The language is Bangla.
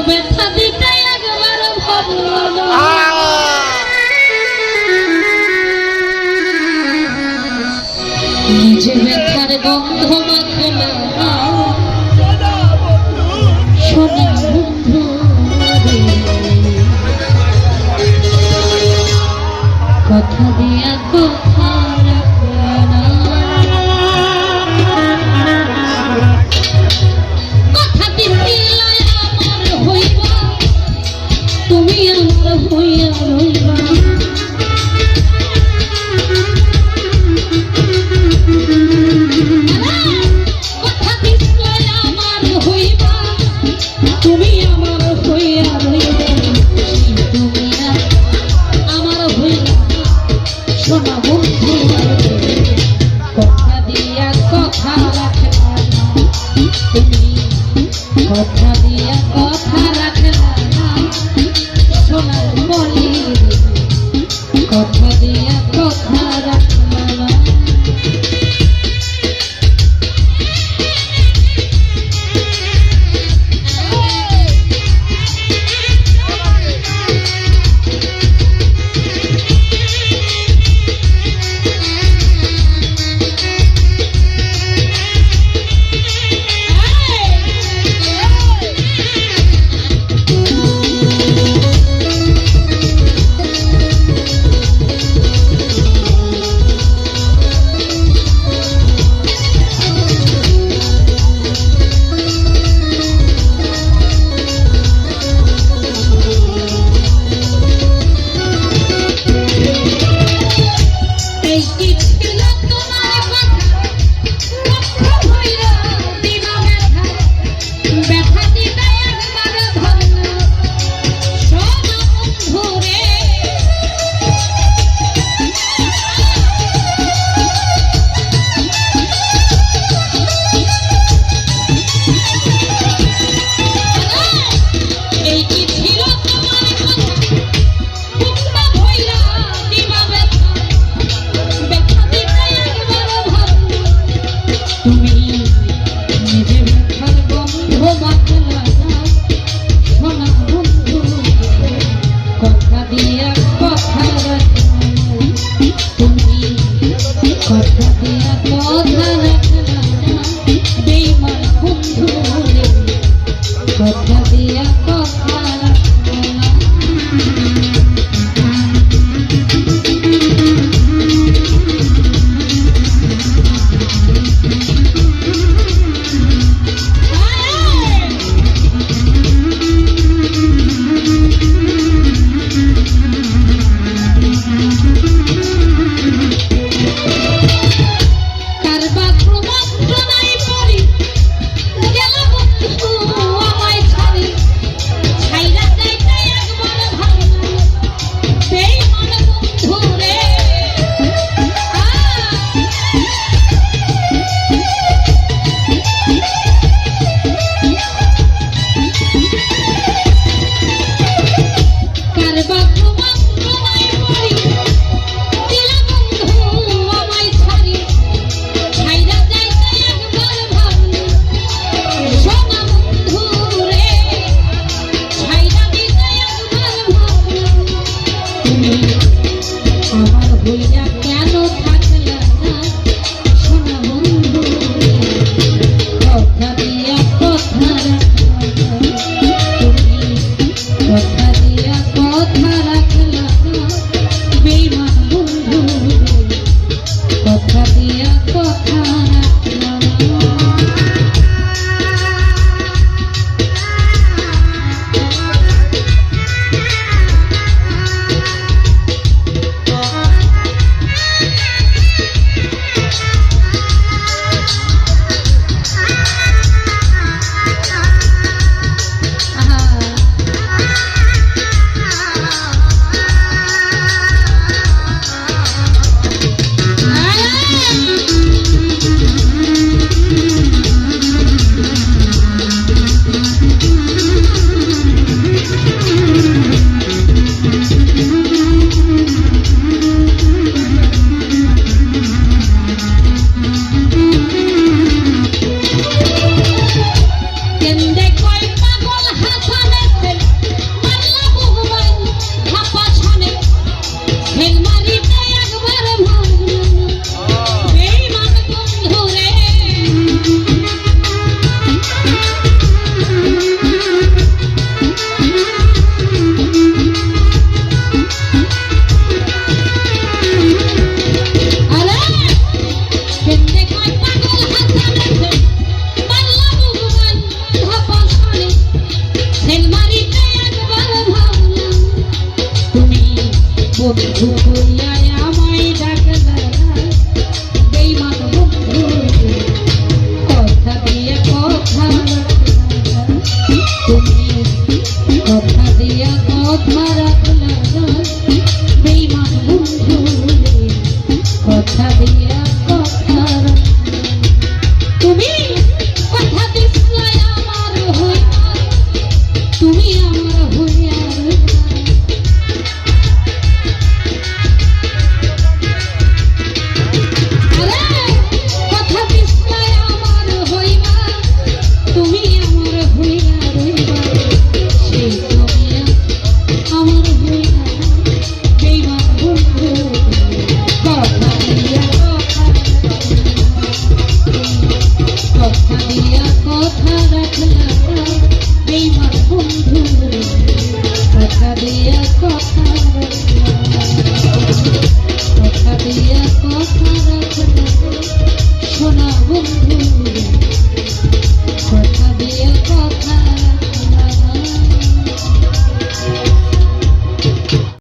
ব্যথা দিতে একবার ভাবলো না নিজ ব্যথার গন্ধ মাখে না সোনা বন্ধু কথা দিয়া কথা রাখে না কথা দিছিলাই আমার হইবা তুমি আমার হইয়া রইবা কথা দিছিলাই আমার হইবা তুমি আমার হইয়া রইবা তুমি আমার হইয়া সোনা বন্ধু কথা দিয়া কথা রাখে না তুমি কথা দিয়া কথা রাখে না সোনার বলি কথা দিয়া কথা রাখে না কথা দিয়া কথা বন্ধু কইয়া আমায় ডাকলা বেঈমান বন্ধু কথা দিয়া কথা রাখলা তুমি কথা দিয়া কথা রাখলা বেঈমান বন্ধু কথা দিয়া কথা রাখলা তুমি কথা দিছলা আমার হইয়া তুমি আমার হইয়া কথা দিয়া কথা